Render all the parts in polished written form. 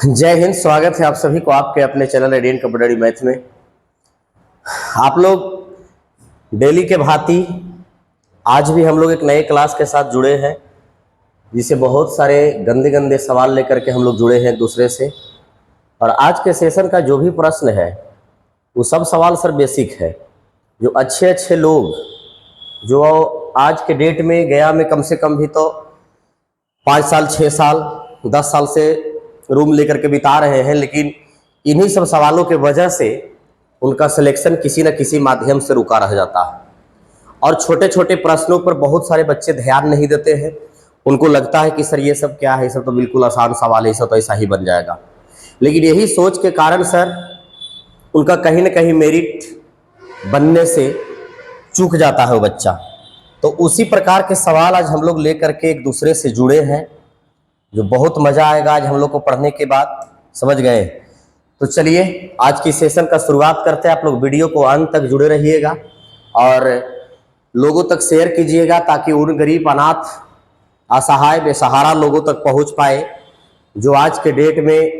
जय हिंद। स्वागत है आप सभी को आपके अपने चैनल रेडियंट कंप्यूटर मैथ में। आप लोग डेली के भांति आज भी हम लोग एक नए क्लास के साथ जुड़े हैं, जिसे बहुत सारे गंदे गंदे सवाल लेकर के हम लोग जुड़े हैं दूसरे से। और आज के सेशन का जो भी प्रश्न है वो सब सवाल सर बेसिक है। जो अच्छे अच्छे लोग जो आज के डेट में गया में कम से कम भी तो 5 साल 6 साल 10 साल से रूम लेकर के बिता रहे हैं, लेकिन इन्हीं सब सवालों के वजह से उनका सिलेक्शन किसी न किसी माध्यम से रुका रह जाता है। और छोटे छोटे प्रश्नों पर बहुत सारे बच्चे ध्यान नहीं देते हैं। उनको लगता है कि सर ये सब क्या है, ये सब तो बिल्कुल आसान सवाल है, ये सब तो ऐसा ही बन जाएगा। लेकिन यही सोच के कारण सर उनका कहीं ना कहीं मेरिट बनने से चूक जाता है वो बच्चा। तो उसी प्रकार के सवाल आज हम लोग लेकर के एक दूसरे से जुड़े हैं, जो बहुत मज़ा आएगा आज हम लोग को पढ़ने के बाद। समझ गए? तो चलिए आज की सेशन का शुरुआत करते हैं। आप लोग वीडियो को अंत तक जुड़े रहिएगा और लोगों तक शेयर कीजिएगा, ताकि उन गरीब अनाथ असहाय बेसहारा लोगों तक पहुंच पाए, जो आज के डेट में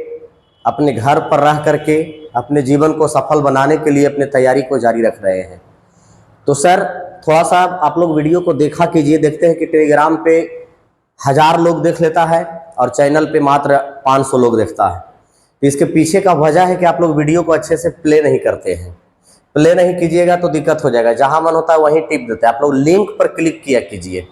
अपने घर पर रह करके अपने जीवन को सफल बनाने के लिए अपने तैयारी को जारी रख रहे हैं। तो सर थोड़ा सा आप लोग वीडियो को देखा कीजिए। देखते हैं कि टेलीग्राम पे 1000 लोग देख लेता है और चैनल पे मात्र 500 लोग देखता है। तो इसके पीछे का वजह है कि आप लोग वीडियो को अच्छे से प्ले नहीं करते हैं। प्ले नहीं कीजिएगा तो दिक्कत हो जाएगा, जहां मन होता है वहीं टिप देते हैं। आप लोग लिंक पर क्लिक किया कीजिए।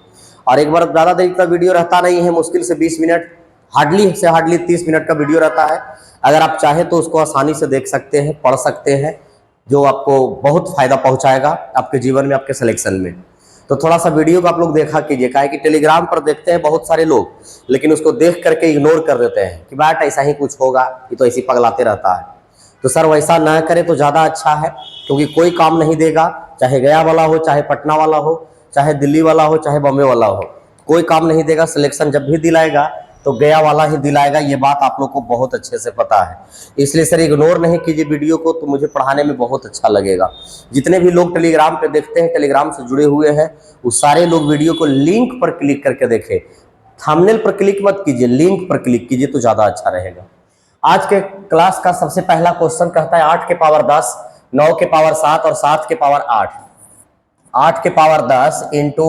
और एक बार ज़्यादा देर का वीडियो रहता नहीं है, मुश्किल से 20 मिनट, हार्डली से हार्डली 30 मिनट का वीडियो रहता है। अगर आप चाहें तो उसको आसानी से देख सकते हैं, पढ़ सकते हैं, जो आपको बहुत फायदा पहुंचाएगा आपके जीवन में, आपके सिलेक्शन में। तो थोड़ा सा वीडियो को आप लोग देखा कीजिए। काहे कि टेलीग्राम पर देखते हैं बहुत सारे लोग, लेकिन उसको देख करके इग्नोर कर देते हैं कि बात ऐसा ही कुछ होगा, ये तो ऐसे पगलाते रहता है। तो सर वैसा ना करें तो ज़्यादा अच्छा है, क्योंकि कोई काम नहीं देगा, चाहे गया वाला हो, चाहे पटना वाला हो, चाहे दिल्ली वाला हो, चाहे बॉम्बे वाला हो, कोई काम नहीं देगा। सिलेक्शन जब भी दिलाएगा तो गया वाला ही दिलाएगा। ये बात आप लोग को बहुत अच्छे से पता है। इसलिए सर इग्नोर नहीं कीजिए वीडियो को, तो मुझे पढ़ाने में बहुत अच्छा लगेगा। जितने भी लोग टेलीग्राम पे देखते हैं, टेलीग्राम से जुड़े हुए हैं, वो सारे लोग वीडियो को लिंक पर क्लिक करके देखें। थंबनेल पर क्लिक मत कीजिए, लिंक पर क्लिक कीजिए तो ज़्यादा अच्छा रहेगा। आज के क्लास का सबसे पहला क्वेश्चन कहता है 8 के पावर 10, 9 के पावर 7 और 7 के पावर 8। 8 के पावर 10 इंटू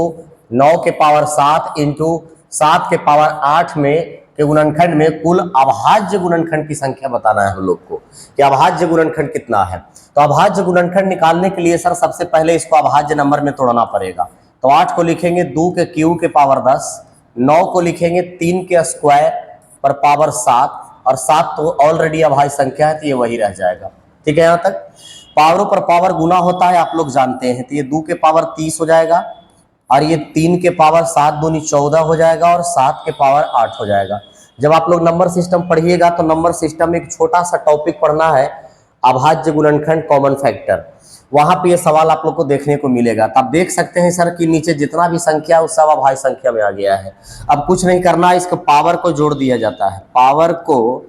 9 के पावर 7 इंटू 7 के पावर 8 में के गुणनखंड में कुल अभाज्य गुणनखंड की संख्या बताना है हम लोग को, कि अभाज्य गुणनखंड कितना है। तो अभाज्य गुणनखंड निकालने के लिए सर सबसे पहले इसको अभाज्य नंबर में तोड़ना पड़ेगा। तो 8 को लिखेंगे 2 के क्यू के पावर 10, 9 को लिखेंगे 3 के स्क्वायर पर पावर 7, और 7 तो ऑलरेडी अभाज्य संख्या है तो ये वही रह जाएगा। ठीक है, यहाँ तक पावरों पर पावर गुना होता है, आप लोग जानते हैं। तो ये 2 के पावर 30 हो जाएगा, और ये 3 के पावर 7 दूनी 14 हो जाएगा, और 7 के पावर 8 हो जाएगा। जब आप लोग नंबर सिस्टम पढ़िएगा तो नंबर सिस्टम में एक छोटा सा टॉपिक पढ़ना है, अभाज्य गुणनखंड कॉमन फैक्टर। वहां पे ये सवाल आप लोग को देखने को मिलेगा। तो आप देख सकते हैं सर कि नीचे जितना भी संख्या है सब अभाज्य संख्या में आ गया है। अब कुछ नहीं करना है, इसको पावर को जोड़ दिया जाता है, पावर को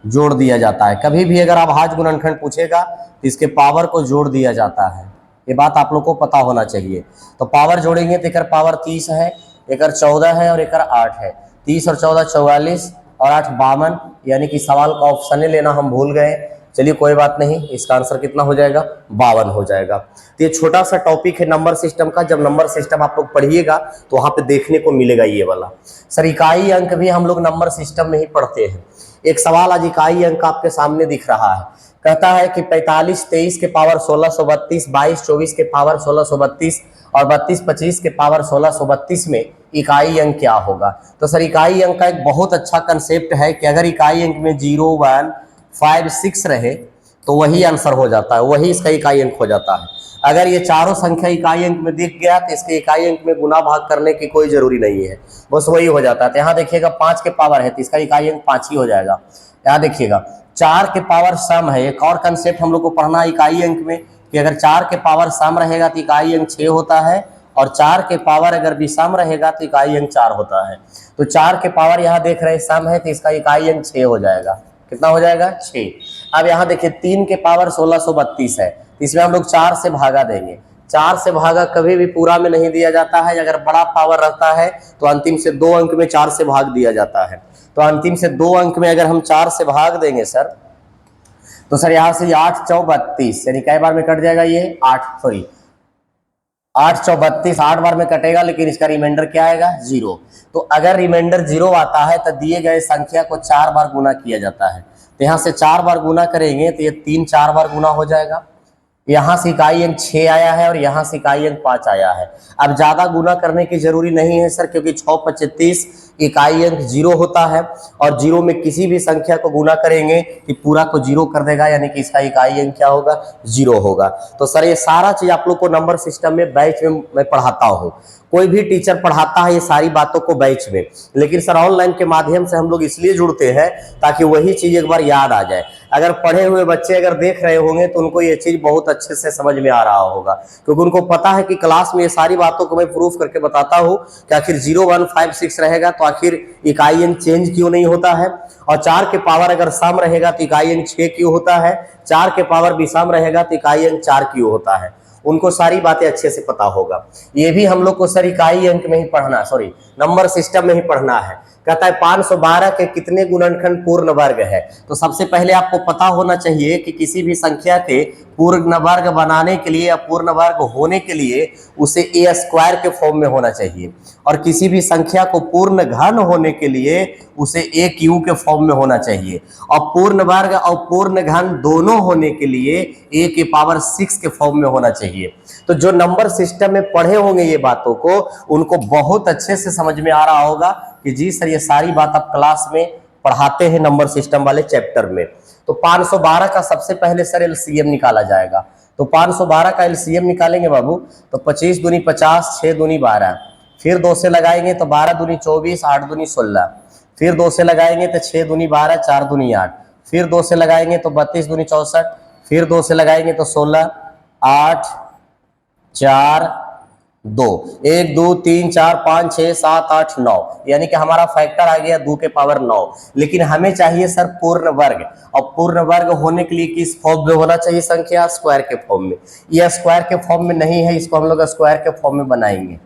जोड़ दिया जाता है। कभी भी अगर अभाज्य गुणनखंड पूछेगा तो इसके पावर को जोड़ दिया जाता है। ये बात आप लोग को पता होना चाहिए। तो पावर जोड़ेंगे तो एक पावर 30 है, एक 14 है और एक 8 है। 30 और 14 44 और 8 52, यानी कि सवाल का ऑप्शन लेना हम भूल गए। चलिए कोई बात नहीं, इसका आंसर कितना हो जाएगा? 52 हो जाएगा। तो ये छोटा सा टॉपिक है नंबर सिस्टम का। जब नंबर सिस्टम आप लोग पढ़िएगा तो वहाँ पे देखने को मिलेगा ये वाला। सर इकाई अंक भी हम लोग नंबर सिस्टम में ही पढ़ते हैं। एक सवाल आज इकाई अंक आपके सामने दिख रहा है। कहता है कि 45 23 के पावर 1632, 22 24 के पावर 1632 और 32 25 के पावर 1632 में इकाई अंक क्या होगा? तो सर इकाई अंक का एक बहुत अच्छा कंसेप्ट है कि अगर इकाई अंक में 0 1 5 6 रहे तो वही आंसर हो जाता है, वही इसका इकाई अंक हो जाता है। अगर ये चारों संख्या इकाई अंक में दिख गया तो इसके इकाई अंक में गुना भाग करने की कोई जरूरी नहीं है, बस वही हो जाता है। तो यहाँ देखिएगा 5 के पावर है तो इसका इकाई अंक 5 ही हो जाएगा। यहाँ देखिएगा 4 के पावर सम है। एक और कंसेप्ट हम लोग को पढ़ना है इकाई अंक में, कि अगर 4 के पावर सम रहेगा तो इकाई अंक 6 होता है, और 4 के पावर अगर विषम रहेगा तो इकाई अंक 4 होता है। तो 4 के पावर यहाँ देख रहे हैं सम है तो इसका इकाई अंक 6 हो जाएगा। कितना हो जाएगा? 6। अब यहाँ देखिए 3 के पावर 1632 है, इसमें हम लोग 4 से भागा देंगे। 4 से भागा कभी भी पूरा में नहीं दिया जाता है। अगर बड़ा पावर रहता है तो अंतिम से 2 अंक में 4 से भाग दिया जाता है। तो अंतिम से 2 अंक में अगर हम 4 से भाग देंगे सर, तो सर यहां से 8 चौ 32, यानी कई बार में कट जाएगा ये 8 चौ 32, 8 बार में कटेगा, लेकिन इसका रिमाइंडर क्या आएगा 0। तो अगर रिमाइंडर 0 आता है तो दिए गए संख्या को 4 बार गुना किया जाता है। तो यहां से 4 बार गुना करेंगे तो ये 3 4 बार गुना हो जाएगा। यहाँ से इकाई अंक 6 आया है और यहाँ से इकाई अंक 5 आया है। अब ज्यादा गुना करने की जरूरी नहीं है सर, क्योंकि 6 × 35 इकाई अंक 0 होता है और 0 में किसी भी संख्या को गुना करेंगे कि पूरा को 0 कर देगा, यानी कि इसका इकाई अंक क्या होगा 0 होगा। तो सर ये सारा चीज आप लोग को नंबर सिस्टम में बैच में मैं पढ़ाता हूँ। कोई भी टीचर पढ़ाता है ये सारी बातों को बैच में, लेकिन सर ऑनलाइन के माध्यम से हम लोग इसलिए जुड़ते हैं ताकि वही चीज एक बार याद आ जाए। अगर पढ़े हुए बच्चे अगर देख रहे होंगे तो उनको ये चीज बहुत अच्छे से समझ में आ रहा होगा, क्योंकि उनको पता है कि क्लास में ये सारी बातों को मैं प्रूफ करके बताता हूँ कि आखिर 0 1 5 6 रहेगा तो आखिर इकाई अंक चेंज क्यों नहीं होता है, और 4 के पावर अगर सम रहेगा तो इकाई अंक 6 क्यों होता है, 4 के पावर विषम रहेगा तो इकाई अंक 4 क्यों होता है। उनको सारी बातें अच्छे से पता होगा। ये भी हम लोग को सर इकाई अंक में ही पढ़ना, सॉरी नंबर सिस्टम में ही पढ़ना है। कहता है 512 के कितने गुणनखंड पूर्ण वर्ग है। तो सबसे पहले आपको पता होना चाहिए कि किसी भी संख्या के पूर्ण वर्ग बनाने के लिए या पूर्ण वर्ग होने के लिए उसे ए स्क्वायर के फॉर्म में होना चाहिए, और किसी भी संख्या को पूर्ण घन होने के लिए उसे ए क्यू के फॉर्म में होना चाहिए, और पूर्ण वर्ग और पूर्ण घन दोनों होने के लिए ए के पावर 6 के फॉर्म में होना चाहिए। तो जो नंबर सिस्टम में पढ़े होंगे ये बातों को, उनको बहुत अच्छे से समझ में आ रहा होगा कि जी सर ये सारी बात आप क्लास में पढ़ाते हैं नंबर सिस्टम वाले चैप्टर में। तो 512 का सबसे पहले सर एलसीएम निकाला जाएगा। तो 512 का एलसीएम निकालेंगे बाबू, तो 25 दूनी 50, 6 दूनी 12, फिर 2 से लगाएंगे तो 12 दूनी 24, 8 दूनी 16, फिर 2 से लगाएंगे तो 6 दूनी 12, 4 दूनी 8, फिर 2 से लगाएंगे तो 32 दूनी 64, फिर 2 से लगाएंगे तो 16, 8 4 2, 1 2 3 4 5 6 7 8 9, यानी कि हमारा फैक्टर आ गया 2 के पावर 9। लेकिन हमें चाहिए सर पूर्ण वर्ग, और पूर्ण वर्ग होने के लिए किस फॉर्म में होना चाहिए संख्या, स्क्वायर के फॉर्म में। यह स्क्वायर के फॉर्म में नहीं है, इसको हम लोग स्क्वायर के फॉर्म में बनाएंगे।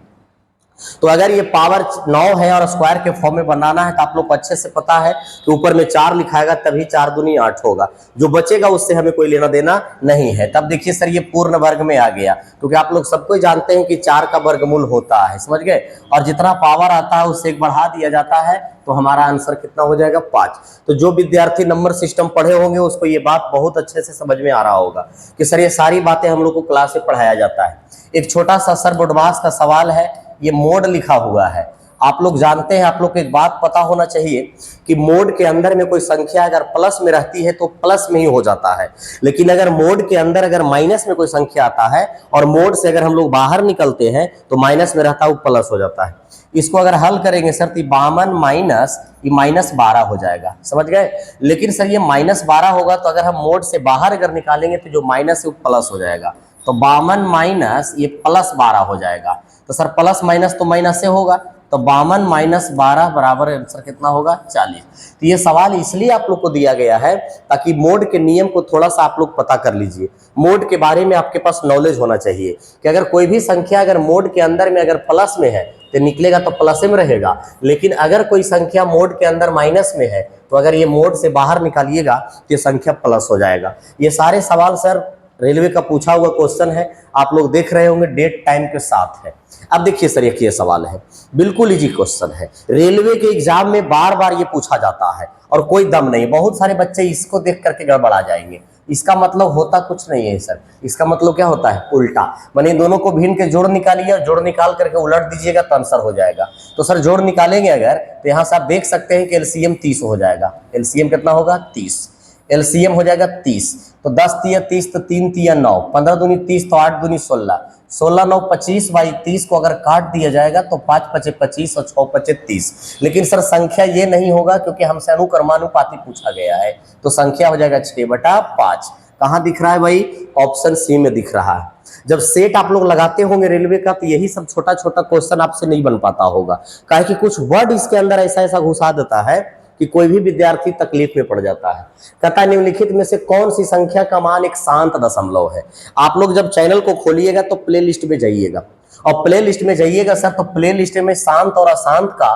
तो अगर ये पावर 9 है और स्क्वायर के फॉर्म में बनाना है तो आप लोग को अच्छे से पता है कि ऊपर में 4 लिखाएगा तभी 4 दूनी 8 होगा, जो बचेगा उससे हमें कोई लेना देना नहीं है। तब देखिए सर ये पूर्ण वर्ग में आ गया, क्योंकि आप लोग सबको जानते हैं कि 4 का वर्गमूल होता है, समझ गए, और जितना पावर आता है उससे 1 बढ़ा दिया जाता है, तो हमारा आंसर कितना हो जाएगा 5। तो जो विद्यार्थी नंबर सिस्टम पढ़े होंगे उसको ये बात बहुत अच्छे से समझ में आ रहा होगा कि सर ये सारी बातें हम लोग को क्लास में पढ़ाया जाता है। एक छोटा सा सर बोडमास का सवाल है, ये मोड लिखा हुआ है। आप लोग जानते हैं, आप लोग को एक बात पता होना चाहिए कि मोड के अंदर में कोई संख्या अगर प्लस में रहती है तो प्लस में ही हो जाता है, लेकिन अगर मोड के अंदर अगर माइनस में कोई संख्या आता है और मोड से अगर हम लोग बाहर निकलते हैं तो माइनस में रहता है वो प्लस हो जाता है। इसको अगर हल करेंगे सर तो 52 माइनस ये -12 हो जाएगा, समझ गए। लेकिन सर ये -12 होगा तो अगर हम मोड से बाहर अगर निकालेंगे तो जो माइनस है वो प्लस हो जाएगा, तो 52 माइनस ये +12 हो जाएगा। तो सर प्लस माइनस तो माइनस से होगा, तो 52 माइनस 12 बराबर आंसर कितना होगा 40। तो ये सवाल इसलिए आप लोग को दिया गया है ताकि मोड के नियम को थोड़ा सा आप लोग पता कर लीजिए। मोड के बारे में आपके पास नॉलेज होना चाहिए कि अगर कोई भी संख्या अगर मोड के अंदर में अगर प्लस में है तो निकलेगा तो प्लस में रहेगा, लेकिन अगर कोई संख्या मोड के अंदर माइनस में है तो अगर ये मोड से बाहर निकालिएगा तो ये संख्या प्लस हो जाएगा। ये सारे सवाल सर रेलवे का पूछा हुआ क्वेश्चन है, आप लोग देख रहे होंगे डेट टाइम के साथ है। अब देखिए सर ये सवाल है, बिल्कुल इजी क्वेश्चन है, रेलवे के एग्जाम में बार बार ये पूछा जाता है और कोई दम नहीं। बहुत सारे बच्चे इसको देख करके गड़बड़ा जाएंगे। इसका मतलब होता कुछ नहीं है सर, इसका मतलब क्या होता है उल्टा, माने दोनों को भिन्न के जोड़ निकालिए और जोड़ निकाल करके उलट दीजिएगा तो आंसर हो जाएगा। तो सर जोड़ निकालेंगे अगर तो यहाँ से आप देख सकते हैं कि एलसीएम 30 हो जाएगा। एलसीएम कितना होगा 30, एलसीएम हो जाएगा 30। तो 10 तिया 30 तो 3 तिया 9, 15 दूनी 30 तो 8 दूनी 16, 16 9 25 बाई 30 को अगर काट दिया जाएगा तो 5 5 25 और 6 5 30। लेकिन सर संख्या ये नहीं होगा क्योंकि हमसे अनुक्रमानुपाती पूछा गया है, तो संख्या हो जाएगा 6/5। कहाँ दिख रहा है भाई, ऑप्शन सी में दिख रहा है। जब सेट आप लोग लगाते होंगे रेलवे का तो यही सब छोटा छोटा क्वेश्चन आपसे नहीं बन पाता होगा, काहे कि कुछ वर्ड इसके अंदर ऐसा ऐसा घुसा देता है कि कोई भी विद्यार्थी तकलीफ में पड़ जाता है। कहता है निम्नलिखित में से कौन सी संख्या का मान एक शांत दशमलव है। आप लोग जब चैनल को खोलिएगा तो प्ले लिस्ट में जाइएगा, और प्ले लिस्ट में जाइएगा सर तो प्ले लिस्ट में शांत और अशांत का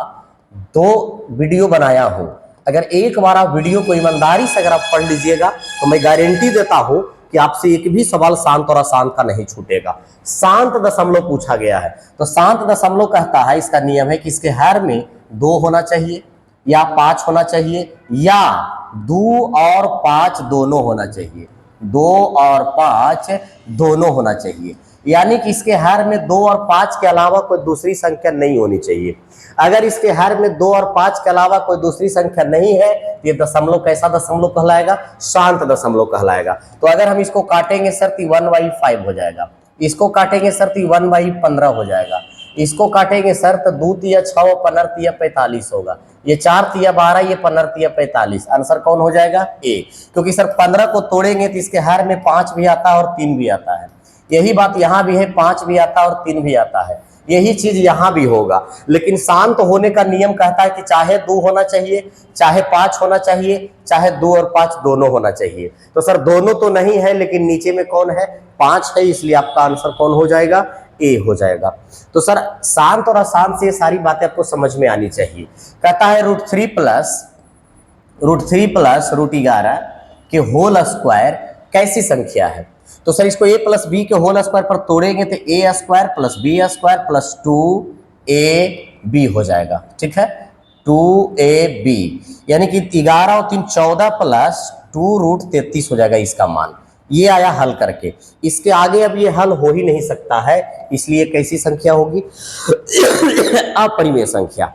2 वीडियो बनाया हूं। अगर एक बार आप वीडियो को ईमानदारी से अगर आप पढ़ लीजिएगा तो मैं गारंटी देता हूं कि आपसे एक भी सवाल शांत और अशांत का नहीं छूटेगा। शांत दशमलव पूछा गया है तो शांत दशमलव कहता है, इसका नियम है कि इसके हर में 2 होना चाहिए या 5 होना चाहिए या 2 और 5 दोनों होना चाहिए, 2 और 5 दोनों होना चाहिए। यानी कि इसके हर में 2 और 5 के अलावा कोई दूसरी संख्या नहीं होनी चाहिए। अगर इसके हर में 2 और 5 के अलावा कोई दूसरी संख्या नहीं है तो ये दशमलव कैसा दशमलव कहलाएगा? शांत दशमलव कहलाएगा। तो अगर हम इसको काटेंगे सर तो 1/5 हो जाएगा, इसको काटेंगे सर तो 1/15 हो जाएगा, इसको काटेंगे सर तो 2 तिया 6 15 तिया 45 होगा, ये 4 तिया 12 ये 15 तिया 45। आंसर कौन हो जाएगा? ए। क्योंकि सर 15 को तोड़ेंगे तो इसके हर में 5 भी आता है और 3 भी आता है। यही बात यहाँ भी है, 5 भी आता है और 3 भी आता है, यही चीज यहाँ भी होगा। लेकिन शांत होने का नियम कहता है कि चाहे 2 होना चाहिए, चाहे 5 होना चाहिए, चाहे 2 और 5 दोनों होना चाहिए। तो सर दोनों तो नहीं है, लेकिन नीचे में कौन है? 5 है, इसलिए आपका आंसर कौन हो जाएगा? ए हो जाएगा। तो सर शांत और अशांत से ये सारी बातें आपको समझ में आनी चाहिए। कहता है √3 प्लस √11 के होल स्क्वायर कैसी संख्या है? तो सर इसको a प्लस बी के होल स्क्वायर पर तोड़ेंगे तो a square plus B square plus 2ab हो जाएगा। ठीक है, 2ab यानी कि 11 और 3 14 प्लस 2√33 हो जाएगा इसका मान। ये आया हल करके। इसके आगे अब ये हल हो ही नहीं सकता है, इसलिए कैसी संख्या होगी? अपरिमेय संख्या।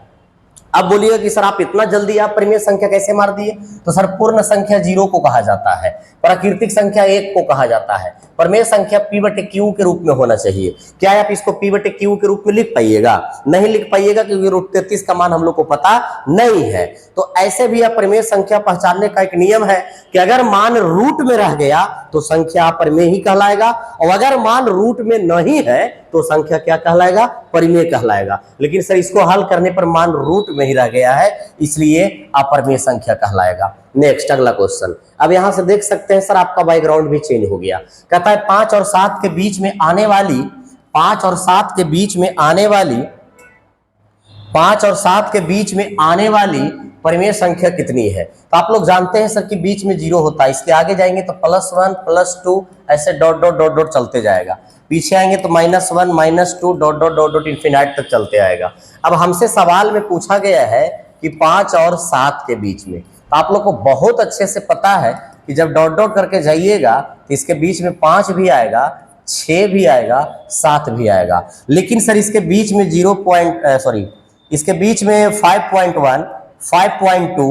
अब बोलिएगा कि सर आप इतना जल्दी आप परिमेय संख्या कैसे मार दिए? तो सर पूर्ण संख्या 0 को कहा जाता है, प्राकृतिक संख्या 1 को कहा जाता है, परिमेय संख्या p/q के रूप में होना चाहिए। क्या आप इसको p/q के रूप में लिख पाइएगा? नहीं लिख पाइएगा, क्योंकि √33 का मान हम लोग को पता नहीं है। तो ऐसे भी अपरिमेय संख्या पहचानने का एक नियम है कि अगर मान रूट में रह गया तो संख्या अपरिमेय ही कहलाएगा, और अगर मान रूट में नहीं है तो संख्या क्या कहलाएगा? परिमेय कहलाएगा। लेकिन सर इसको हल करने पर मान रूट में ही रह गया है, इसलिए अपरिमेय संख्या कहलाएगा। नेक्स्ट अगला क्वेश्चन। अब यहां से देख सकते हैं सर आपका बैकग्राउंड भी चेंज हो गया। कहता है 5 और 7 के बीच में आने वाली 5 और 7 के बीच में आने वाली 5 और 7 के बीच में आने वाली परिमेय संख्या कितनी है? तो आप लोग जानते हैं सर कि बीच में 0 होता है, इसके आगे जाएंगे तो +1 +2 ऐसे डॉट डॉट डॉट डॉट चलते जाएगा, पीछे आएंगे तो -1 -2 dot dot dot dot infinite तक चलते आएगा। अब हमसे सवाल में पूछा गया है कि 5 और 7 के बीच में, तो आप लोग को बहुत अच्छे से पता है कि जब डॉट डॉट करके जाइएगा तो इसके बीच में 5 भी आएगा, 6 भी आएगा, 7 भी आएगा। लेकिन सर इसके बीच में इसके बीच में 5.1 5.2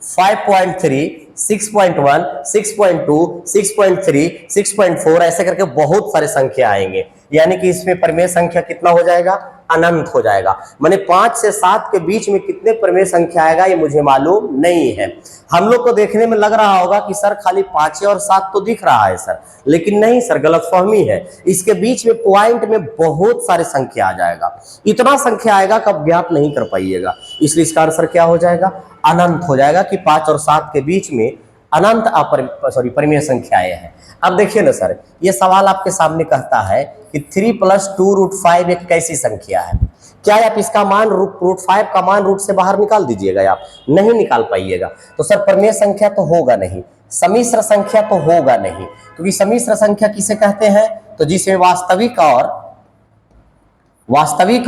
5.3 6.1 6.2 6.3 6.4 ऐसे करके बहुत सारे संख्या आएंगे। यानी कि इसमें परिमेय संख्या कितना हो जाएगा? अनंत हो जाएगा। माने 5 से 7 के बीच में कितने परिमेय संख्या आएगा ये मुझे मालूम नहीं है। हम लोग को देखने में लग रहा होगा कि सर खाली 5 और 7 तो दिख रहा है सर, लेकिन नहीं सर, गलतफहमी है। इसके बीच में पॉइंट में बहुत सारे संख्या आ जाएगा, इतना संख्या आएगा कि आप ज्ञात नहीं कर पाइएगा। इसलिए इसका आंसर क्या हो जाएगा? अनंत हो जाएगा कि 5 और 7 के बीच में अनंत परिमेय संख्याएं हैं। अब देखिए ना सर, ये सवाल आपके सामने कहता है कि 3 + 2√5 एक कैसी संख्या है? क्या आप इसका मान √5 का मान रूट से बाहर निकाल दीजिएगा? आप नहीं निकाल पाइएगा। तो सर परिमेय संख्या तो होगा नहीं, सम्मिश्र संख्या तो होगा नहीं, क्योंकि सम्मिश्र संख्या किसे कहते हैं? तो जिसमें वास्तविक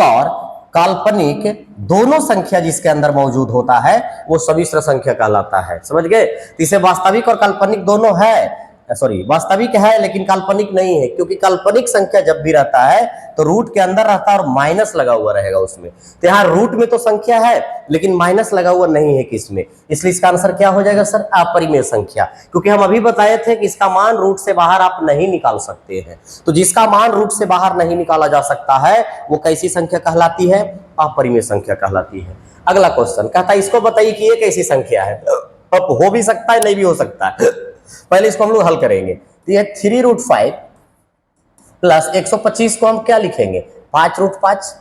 और काल्पनिक दोनों संख्या जिसके अंदर मौजूद होता है वो सम्मिश्र संख्या कहलाता है। समझ गए? इसे वास्तविक और काल्पनिक दोनों है, वास्तविक है लेकिन काल्पनिक नहीं है, क्योंकि काल्पनिक संख्या जब भी रहता है तो रूट के अंदर रहता है और माइनस लगा हुआ रहेगा उसमें। तो यहाँ रूट में तो संख्या है लेकिन माइनस लगा हुआ नहीं है किसमें, इसलिए इसका आंसर क्या हो जाएगा सर? अपरिमेय संख्या। क्योंकि हम अभी बताए थे कि इसका मान रूट से बाहर आप नहीं निकाल सकते हैं, तो जिसका मान रूट से बाहर नहीं निकाला जा सकता है वो कैसी संख्या कहलाती है? अपरिमेय संख्या कहलाती है। अगला क्वेश्चन कहता है इसको बताइए कि ये कैसी संख्या है? अब हो भी सकता है, नहीं भी हो सकता है। पहले इसको हम लोग हल करेंगे। तो ये 3√5 प्लस 125 को हम क्या लिखेंगे? 5√5।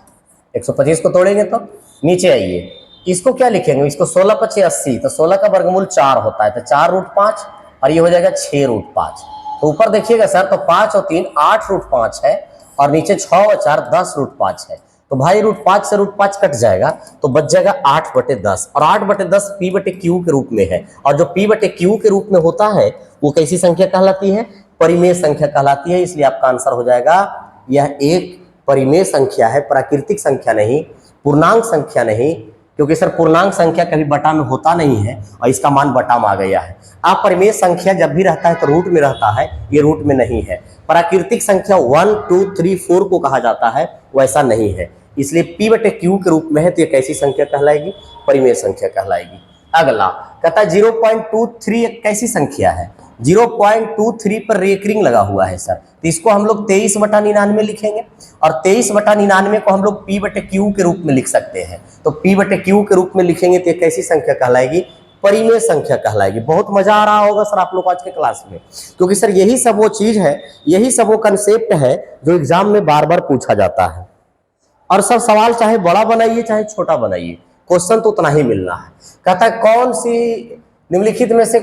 125 को तोड़ेंगे तो नीचे आइए इसको क्या लिखेंगे, इसको 16 पचे 80, तो 16 का वर्गमूल 4 होता है, तो 4√5 और ये हो जाएगा 6√5। तो ऊपर देखिएगा सर, तो 5 और 3 8√5 है और नीचे 6 और 4 10√5 है। तो भाई √5 से √5 कट जाएगा तो बच जाएगा 8/10, और 8/10 p/q के रूप में है, और जो p/q के रूप में होता है वो कैसी संख्या कहलाती है, परिमेय संख्या कहलाती है। इसलिए आपका आंसर हो जाएगा यह एक परिमेय संख्या है, प्राकृतिक संख्या नहीं, पूर्णांक संख्या नहीं, क्योंकि सर पूर्णांक संख्या कभी बटा में होता नहीं है और इसका मान बटा में आ गया है। अपरिमेय संख्या जब भी रहता है तो रूट में रहता है, ये रूट में नहीं है। प्राकृतिक संख्या 1 2 3 4 को कहा जाता है, वैसा नहीं है, इसलिए p/q के रूप में है, तो ये कैसी संख्या कहलाएगी, परिमेय संख्या कहलाएगी। अगला कहता है 0.23 एक कैसी संख्या है, 0.23 पर रेकरिंग लगा हुआ है सर, तो इसको हम लोग 23/99 लिखेंगे, और 23/99 को हम लोग p/q के रूप में लिख सकते हैं। तो p/q के रूप में लिखेंगे तो ये कैसी संख्या कहलाएगी, परिमेय संख्या कहलाएगी। बहुत मजा आ रहा होगा सर आप लोग आज के क्लास में, क्योंकि सर यही सब वो चीज है, यही सब वो कंसेप्ट है जो एग्जाम में बार बार पूछा जाता है। और सर सवाल चाहे बड़ा बनाइए चाहे छोटा बनाइए, क्वेश्चन तो उतना ही मिलना है। कहता है कौन सी निम्नलिखित में से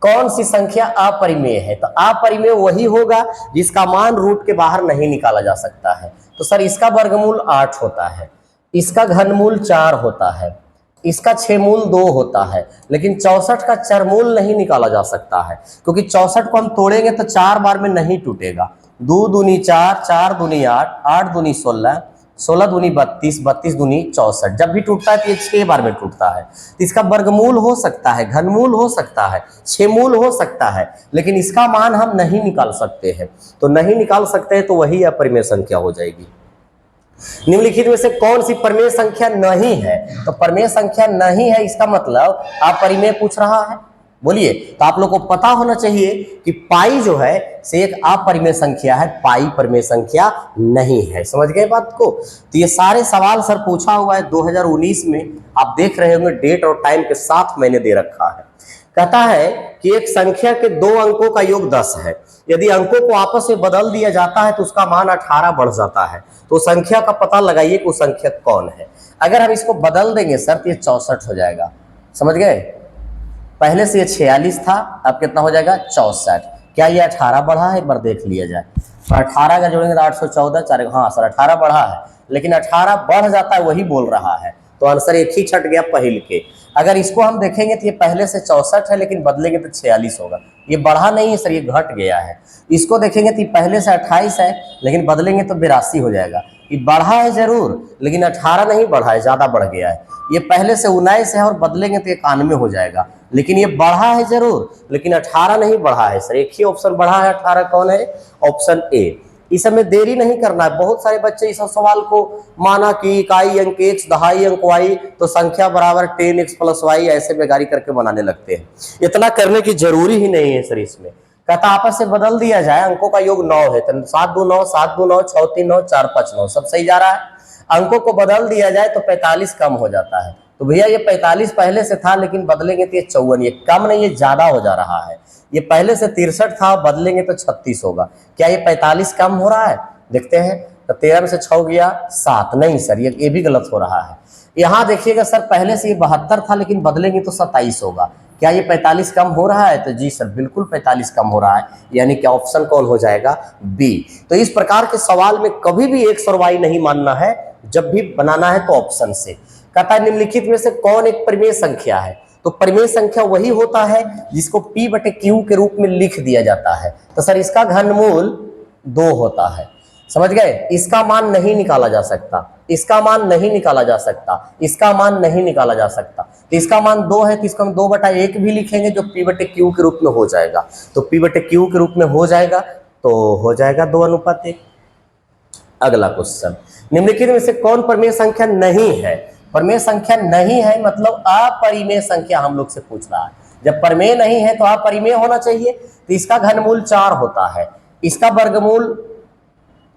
कौन सी संख्या अपरिमेय है, तो अपरिमेय वही होगा जिसका मान रूट के बाहर नहीं निकाला जा सकता है। तो सर इसका वर्गमूल 8 होता है, इसका घनमूल 4 होता है, इसका 6 मूल 2 होता है, लेकिन 64 का चरमूल नहीं निकाला जा सकता है, क्योंकि 64 को हम तोड़ेंगे तो 4 बार में नहीं टूटेगा। 2 दूनी 4, 4 दूनी 8, 8 दूनी 16, 16 दूनी 32, 32 दूनी 64। जब भी टूटता है तो ये 6 बार में टूटता है। तो इसका वर्गमूल हो सकता है, घनमूल हो सकता है, 6 मूल हो सकता है, लेकिन इसका मान हम नहीं निकाल सकते हैं। तो नहीं निकाल सकते हैं तो वही अपरिमेय संख्या हो जाएगी। निम्नलिखित में से कौन सी परिमेय संख्या नहीं है, तो परिमेय संख्या नहीं है इसका मतलब अपरिमेय पूछ रहा है, बोलिए। तो आप लोग को पता होना चाहिए कि पाई जो है से एक अपरिमेय संख्या है, पाई परिमेय संख्या नहीं है। समझ गए बात को। तो ये सारे सवाल सर पूछा हुआ है 2019 में, आप देख रहे होंगे डेट और टाइम के साथ मैंने दे रखा है। कहता है कि एक संख्या के 2 अंकों का योग 10 है, यदि अंकों को आपस में बदल दिया जाता है तो उसका मान 18 बढ़ जाता है। तो संख्या का पता लगाइए कि वो संख्या कौन है। अगर हम इसको बदल देंगे सर तो ये 64 हो जाएगा, समझ गए। पहले से ये 46 था, अब कितना हो जाएगा 64। क्या ये 18 बढ़ा है, एक बार देख लिया जाए। तो 18 का जोड़ेंगे तो 814, 4, हाँ सर 18 बढ़ा है, लेकिन 18 बढ़ जाता है वही बोल रहा है, तो आंसर एक ही छट गया पहिल के। अगर इसको हम देखेंगे तो ये पहले से 64 है, लेकिन बदलेंगे तो 46 होगा, ये बढ़ा नहीं है सर, ये घट गया है। इसको देखेंगे तो पहले से 28 है, लेकिन बदलेंगे तो 82 हो जाएगा। ये बढ़ा है जरूर, लेकिन 18 नहीं बढ़ा है, ज्यादा बढ़ गया है। ये पहले से 19 है और बदलेंगे तो 91 हो जाएगा, लेकिन ये बढ़ा है जरूर, लेकिन 18 नहीं बढ़ा है सर। एक ही ऑप्शन बढ़ा है 18, कौन है, ऑप्शन ए। इस समय देरी नहीं करना है। बहुत सारे बच्चे इस सवाल को माना कि इकाई अंक x, दहाई अंक y, तो संख्या बराबर 10x + y ऐसे बेगारी करके बनाने लगते हैं। इतना करने की जरूरी ही नहीं है सर। इसमें कहता आपस से बदल दिया जाए, अंकों का योग 9 है, तो 7 2 9, 7 2 9, 6 3 9, 4 5 9, सब सही जा रहा है। अंकों को बदल दिया जाए तो 45 कम हो जाता है। तो भैया ये 45 पहले से था, लेकिन बदलेंगे तो ये 54, ये कम नहीं ये ज्यादा हो जा रहा है। ये पहले से 63 था, बदलेंगे तो 36 होगा। क्या ये 45 कम हो रहा है, देखते हैं। तो 13 में से 6 गया 7, नहीं सर ये भी गलत हो रहा है। यहाँ देखिएगा सर, पहले से ये 72 था, लेकिन बदलेंगे तो 27 होगा। क्या ये 45 कम हो रहा है, तो जी सर बिल्कुल 45 कम हो रहा है, यानी कि ऑप्शन कौन हो जाएगा, बी। तो इस प्रकार के सवाल में कभी भी x और y नहीं मानना है, जब भी बनाना है तो ऑप्शन से। कहता है निम्नलिखित में से कौन एक परिमेय संख्या है, तो परिमेय संख्या वही होता है जिसको p/q के रूप में लिख दिया जाता है। तो सर इसका घनमूल 2 होता है, समझ गए। इसका मान नहीं निकाला जा सकता, इसका मान नहीं निकाला जा सकता, इसका मान नहीं निकाला जा सकता। तो इसका मान 2 है, तो इसको हम 2/1 भी लिखेंगे, जो p/q के रूप में हो जाएगा। तो p/q के रूप में हो जाएगा, तो हो जाएगा 2:1। अगला क्वेश्चन, निम्नलिखित में से कौन परिमेय संख्या नहीं है। परिमेय संख्या नहीं है मतलब अपरिमेय संख्या हम लोग से पूछ रहा है। जब परिमेय नहीं है तो अपरिमेय होना चाहिए। तो इसका घनमूल 4 होता है, इसका वर्गमूल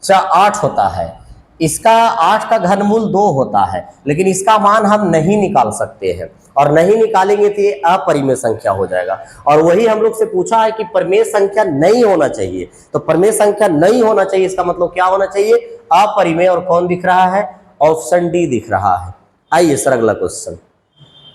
8 होता है, इसका 8 का घनमूल 2 होता है, लेकिन इसका मान हम नहीं निकाल सकते हैं, और नहीं निकालेंगे तो ये अपरिमेय संख्या हो जाएगा। और वही हम लोग से पूछा है कि परिमेय संख्या नहीं होना चाहिए, तो परिमेय संख्या नहीं होना चाहिए, इसका मतलब क्या होना चाहिए, अपरिमेय। और कौन दिख रहा है, ऑप्शन डी दिख रहा है। आइए सर अगला क्वेश्चन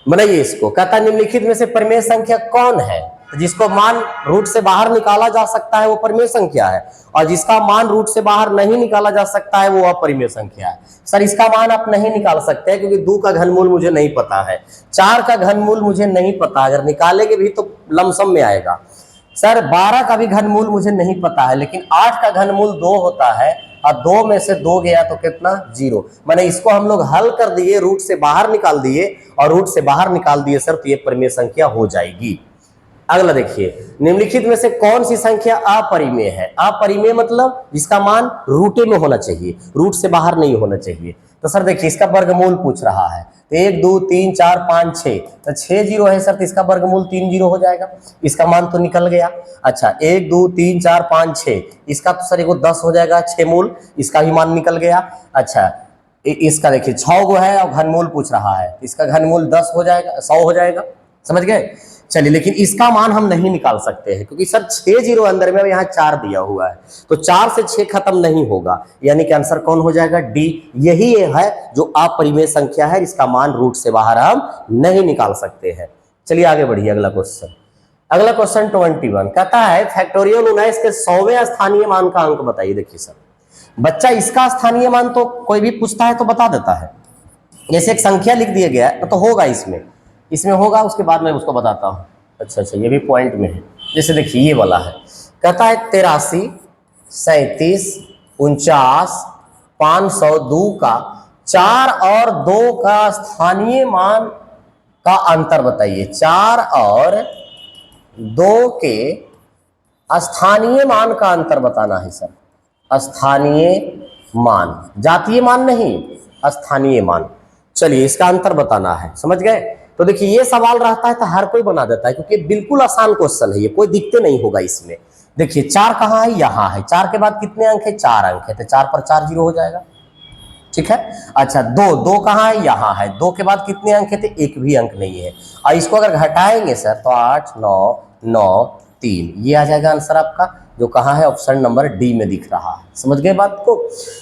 बनाइए इसको। कहता है निम्नलिखित में से परिमेय संख्या कौन है जिसको मान रूट से बाहर निकाला जा सकता है वो परिमेय संख्या है, और जिसका मान रूट से बाहर नहीं निकाला जा सकता है वो अपरिमेय संख्या है। सर इसका मान आप नहीं निकाल सकते हैं क्योंकि 2 का घनमूल मुझे नहीं पता है, 4 का घनमूल मुझे नहीं पता, अगर निकालेंगे भी तो लमसम में आएगा। सर 12 का भी घनमूल मुझे नहीं पता है, लेकिन 8 का घनमूल 2 होता है और 2 में से 2 गया तो कितना 0। मैंने इसको हम लोग हल कर दिए, रूट से बाहर निकाल दिए, और रूट से बाहर निकाल दिए सर तो ये परिमेय संख्या हो जाएगी। अगला देखिए निम्नलिखित में से कौन सी संख्या अपरिमेय है। अपरिमेय मतलब जिसका मान रूटे में होना चाहिए, रूट से बाहर नहीं होना चाहिए। तो सर देखिए इसका वर्गमूल पूछ रहा है, तो 1 2 3 4 5 6, तो 6 जीरो है सर, तो इसका वर्गमूल 3 जीरो हो जाएगा, इसका मान तो निकल गया। अच्छा 1 2 3 4 5 6, इसका तो सर एगो 10 हो जाएगा, 6 मूल, इसका भी मान निकल गया। अच्छा इसका देखिए 6 गो है और घनमूल पूछ रहा है, इसका घनमूल 10 हो जाएगा, 100 हो जाएगा, समझ गए। चलिए लेकिन इसका मान हम नहीं निकाल सकते हैं क्योंकि सर 6 जीरो अंदर में यहाँ 4 दिया हुआ है, तो 4 से 6 खत्म नहीं होगा, यानी कि आंसर कौन हो जाएगा डी। यही है जो अपरिमेय संख्या है, इसका मान रूट से बाहर हम नहीं निकाल सकते हैं। चलिए आगे बढ़िए अगला क्वेश्चन। अगला क्वेश्चन 21 कहता है फैक्टोरियल 19 के 100वें स्थानीय मान का अंक बताइए। देखिए सर बच्चा इसका स्थानीय मान तो कोई भी पूछता है तो बता देता है, जैसे एक संख्या लिख दिया गया है तो होगा इसमें होगा, उसके बाद मैं उसको बताता हूँ। अच्छा ये भी पॉइंट में है, जैसे देखिए ये वाला है, कहता है 83 37 49 502 का 4 और 2 का स्थानीय मान का अंतर बताइए। 4 और 2 के स्थानीय मान का अंतर बताना है सर। स्थानीय मान, जातीय मान नहीं, स्थानीय मान। चलिए इसका अंतर बताना है, समझ गए। तो देखिए ये सवाल रहता है तो हर कोई बना देता है क्योंकि बिल्कुल आसान क्वेश्चन है, ये कोई दिक्कत नहीं होगा इसमें। देखिए 4 कहाँ है, यहाँ है, 4 के बाद कितने अंक है, 4 अंक है, तो 4 पर 4 जीरो हो जाएगा, ठीक है। अच्छा 2 कहाँ है, यहाँ है, 2 के बाद कितने अंक है, तो एक भी अंक नहीं है, और इसको अगर घटाएंगे सर तो 8 9 9 3, ये आ जाएगा आंसर आपका, जो कहाँ है ऑप्शन नंबर डी में दिख रहा है। समझ गए बात को।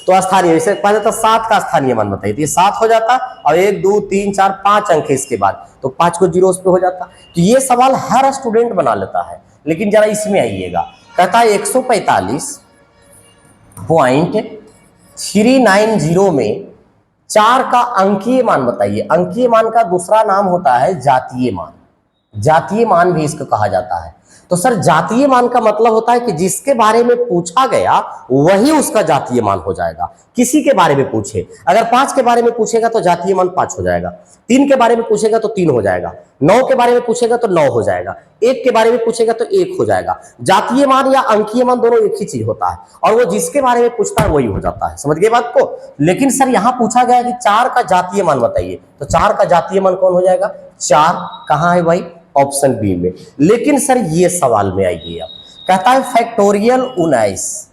तो स्थानीय जैसे पहले तो 7 का स्थानीय मान बताइए, तो ये 7 हो जाता, और 1 2 3 4 5 अंक है इसके बाद, तो 5 को जीरो पे हो जाता। तो ये सवाल हर स्टूडेंट बना लेता है, लेकिन जरा इसमें आइएगा, कहता है 145.390 में 4 का अंकीय मान बताइए। अंकीय मान का दूसरा नाम होता है जातीय मान, जातीय मान भी इसको कहा जाता है। तो सर जातीय मान का मतलब होता है कि जिसके बारे में पूछा गया वही उसका जातीय मान हो जाएगा। किसी के बारे में पूछे, अगर 5 के बारे में पूछेगा तो जातीय मान 5 हो जाएगा, 3 के बारे में पूछेगा तो 3 हो जाएगा, 9 के बारे में पूछेगा तो 9 हो जाएगा, 1 के बारे में पूछेगा तो 1 हो जाएगा। जातीय मान या अंकीय मान दोनों एक ही चीज होता है, और वो जिसके बारे में पूछता है वही हो जाता है। समझ गए बात को। लेकिन सर यहाँ पूछा गया कि 4 का जातीय मान बताइए, तो 4 का जातीय मान कौन हो जाएगा, 4 कहाँ है भाई, ऑप्शन बी में। लेकिन सर ये सवाल में आइए, आप कहता है फैक्टोरियल 19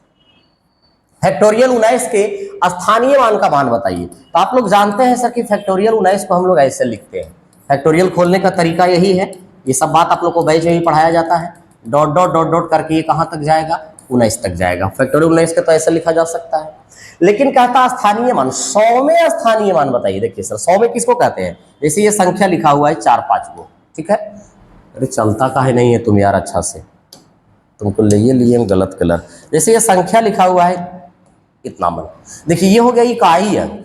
के स्थानीय मान का मान बताइए। तो आप लोग जानते हैं सर कि फैक्टोरियल 19 को हम लोग ऐसे लिखते हैं, फैक्टोरियल खोलने का तरीका यही है, ये सब बात आप लोग को बैच में ही पढ़ाया जाता है, डॉट डॉट डॉट डॉट करके ये कहाँ तक जाएगा, 19 तक जाएगा। फैक्टोरियल 19 का तो ऐसा लिखा जा सकता है। लेकिन कहता स्थानीय मान, 100 में स्थानीय मान बताइए। देखिए सर 100 में किसको कहते हैं, जैसे ये संख्या लिखा हुआ है 4 5 को, ठीक है। अरे चलता काहे नहीं है तुम यार, अच्छा से तुमको लिए गलत कलर। जैसे ये संख्या लिखा हुआ है इतना मन, देखिए ये हो गया इकाई अंक,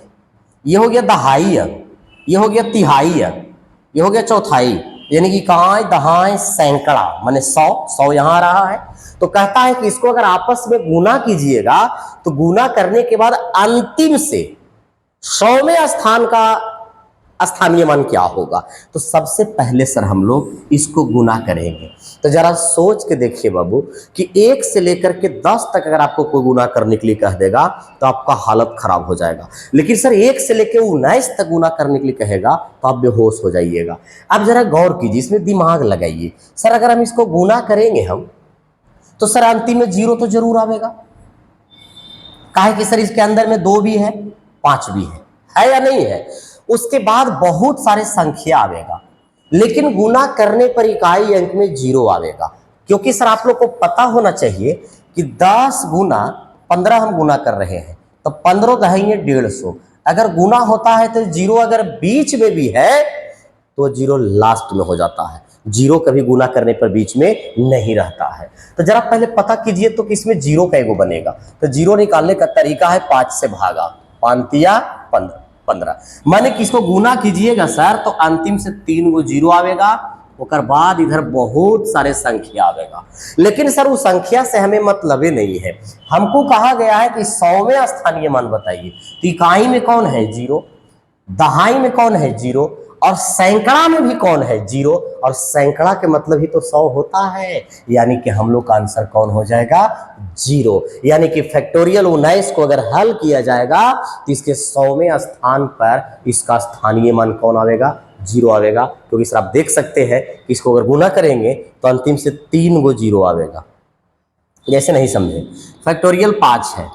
ये हो गया दहाई अंक, ये हो गया तिहाई अंक, ये हो गया चौथाई, यानी कि इकाई दहाई सैकड़ा, माने 100 यहाँ आ रहा है। तो कहता है कि इसको अगर आपस में गुना कीजिएगा तो गुना करने के बाद अंतिम से 100वें स्थान का स्थानीय मान क्या होगा। तो सबसे पहले सर हम लोग इसको गुना करेंगे। तो जरा सोच के देखिए बाबू कि 1 से लेकर के 10 तक अगर आपको कोई गुना करने के लिए कह देगा तो आपका हालत खराब हो जाएगा। लेकिन सर 1 से लेकर 19 तक गुना करने के लिए कहेगा तो आप बेहोश हो जाइएगा। अब जरा गौर कीजिए, इसमें दिमाग लगाइए। सर अगर हम इसको गुना करेंगे हम तो सर अंतिम में 0 तो जरूर आएगा, काहे कि सर इसके अंदर में 2 भी है 5 भी है या नहीं है। उसके बाद बहुत सारे संख्या आवेगा, लेकिन गुना करने पर इकाई अंक में 0 आवेगा। क्योंकि सर आप लोग को पता होना चाहिए कि 10 गुना 15 हम गुना कर रहे हैं, तो 15 कहेंगे 150, अगर गुना होता है तो जीरो अगर बीच में भी है तो जीरो लास्ट में हो जाता है। जीरो कभी गुना करने पर बीच में नहीं रहता है। तो जरा पहले पता कीजिए तो कि इसमें जीरो कैगो बनेगा। तो जीरो निकालने का तरीका है 5 से भागा, 5 15। माने कि इसको गुना कीजिएगा सर तो अंतिम से 3 गो जीरो आवेगा, उसके बाद इधर बहुत सारे संख्या आवेगा। लेकिन सर उस संख्या से हमें मतलब ही नहीं है। हमको कहा गया है कि 100वें स्थानीय मान बताइए। तो इकाई में कौन है? जीरो। दहाई में कौन है? जीरो। और सैकड़ा में भी कौन है? जीरो। और सैकड़ा के मतलब ही तो 100 होता है, यानी कि हम लोग का आंसर कौन हो जाएगा? जीरो। यानी कि फैक्टोरियल 19 को अगर हल किया जाएगा तो इसके 100वें स्थान पर इसका स्थानीय मान कौन आवेगा? जीरो आवेगा। क्योंकि सर आप देख सकते हैं कि इसको अगर गुना करेंगे तो अंतिम से 3 गो जीरो आवेगा। जैसे नहीं समझे, फैक्टोरियल 5 है,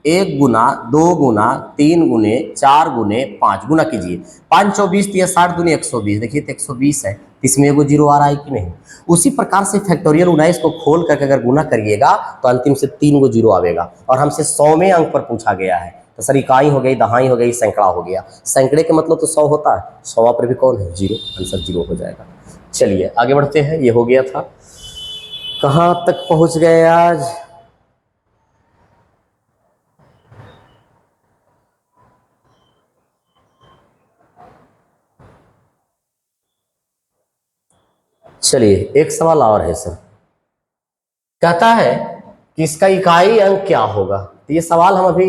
1 गुना 2 गुना 3 गुने 4 गुने 5 गुना कीजिए, 5 24 तो 60 दुनी 120। देखिए तो 120 है, इसमें एगो जीरो आ रहा है कि नहीं? उसी प्रकार से फैक्टोरियल 19 को खोल करके अगर गुना करिएगा तो अंतिम से 3 गो जीरो आवेगा। और हमसे 100वें अंक पर पूछा गया है। तो सर इकाई हो गई, दहाई हो गई, सैकड़ा हो गया। सैकड़े के मतलब तो 100 होता है, 100 पर भी कौन है? जीरो। आंसर जीरो हो जाएगा। चलिए आगे बढ़ते हैं। ये हो गया था, कहाँ तक पहुंच गए आज? चलिए एक सवाल और है सर, कहता है कि इसका इकाई अंक क्या होगा। तो ये सवाल हम अभी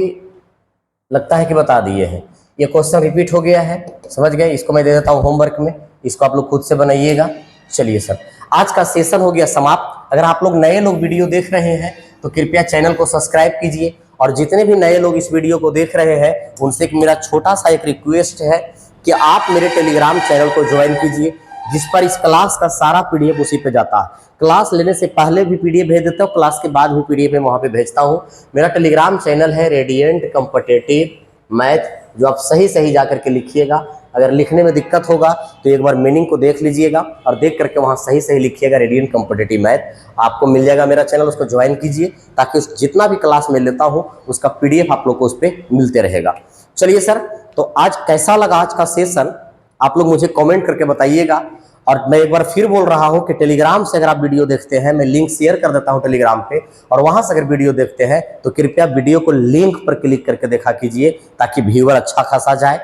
लगता है कि बता दिए हैं। ये क्वेश्चन रिपीट हो गया है, समझ गए? इसको मैं दे देता हूँ होमवर्क में, इसको आप लोग खुद से बनाइएगा। चलिए सर, आज का सेशन हो गया समाप्त। अगर आप लोग नए लोग वीडियो देख रहे हैं तो कृपया चैनल को सब्सक्राइब कीजिए, और जितने भी नए लोग इस वीडियो को देख रहे हैं उनसे एक मेरा छोटा सा एक रिक्वेस्ट है कि आप मेरे टेलीग्राम चैनल को ज्वाइन कीजिए, जिस पर इस क्लास का सारा पीडीएफ उसी पे जाता है। क्लास लेने से पहले भी पीडीएफ भेज देता हूँ, क्लास के बाद भी पीडीएफ मैं वहाँ पे भेजता हूँ। मेरा टेलीग्राम चैनल है रेडिएंट कॉम्पिटिटिव मैथ, जो आप सही सही जा करके लिखिएगा। अगर लिखने में दिक्कत होगा तो एक बार मीनिंग को देख लीजिएगा और देख करके वहाँ सही सही लिखिएगा रेडिएंट कॉम्पिटिटिव मैथ, आपको मिल जाएगा मेरा चैनल। उसको ज्वाइन कीजिए ताकि उस जितना भी क्लास में लेता हूँ उसका पीडीएफ आप लोग को उस पर मिलते रहेगा। चलिए सर, तो आज कैसा लगा आज का सेशन आप लोग मुझे कमेंट करके बताइएगा। और मैं एक बार फिर बोल रहा हूं कि टेलीग्राम से अगर आप वीडियो देखते हैं, मैं लिंक शेयर कर देता हूं टेलीग्राम पे, और वहां से अगर वीडियो देखते हैं तो कृपया वीडियो को लिंक पर क्लिक करके देखा कीजिए ताकि व्यूअर अच्छा खासा जाए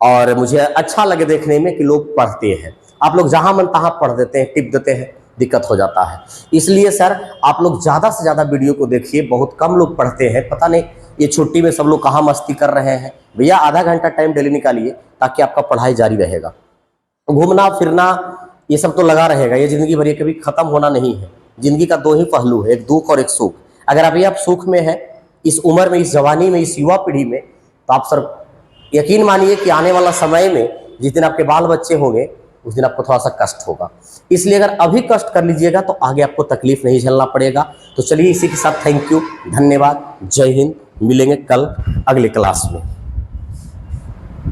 और मुझे अच्छा लगे देखने में कि लोग पढ़ते हैं। आप लोग जहां मन तहां पढ़ देते हैं, टिप देते हैं, दिक्कत हो जाता है। इसलिए सर आप लोग ज़्यादा से ज़्यादा वीडियो को देखिए, बहुत कम लोग पढ़ते हैं। पता नहीं ये छुट्टी में सब लोग कहाँ मस्ती कर रहे हैं। भैया आधा घंटा टाइम डेली निकालिए ताकि आपका पढ़ाई जारी रहेगा। घूमना फिरना ये सब तो लगा रहेगा, ये जिंदगी भर, ये कभी खत्म होना नहीं है। जिंदगी का 2 ही पहलू है, एक दुख और एक सुख। अगर अभी आप सुख में हैं, इस उम्र में, इस जवानी में, इस युवा पीढ़ी में, तो आप सर यकीन मानिए कि आने वाला समय में जिस दिन आपके बाल बच्चे होंगे उस दिन आपको थोड़ा सा कष्ट होगा। इसलिए अगर अभी कष्ट कर लीजिएगा तो आगे आपको तकलीफ नहीं झेलना पड़ेगा। तो चलिए इसी के साथ थैंक यू, धन्यवाद, जय हिंद। मिलेंगे कल अगले क्लास में।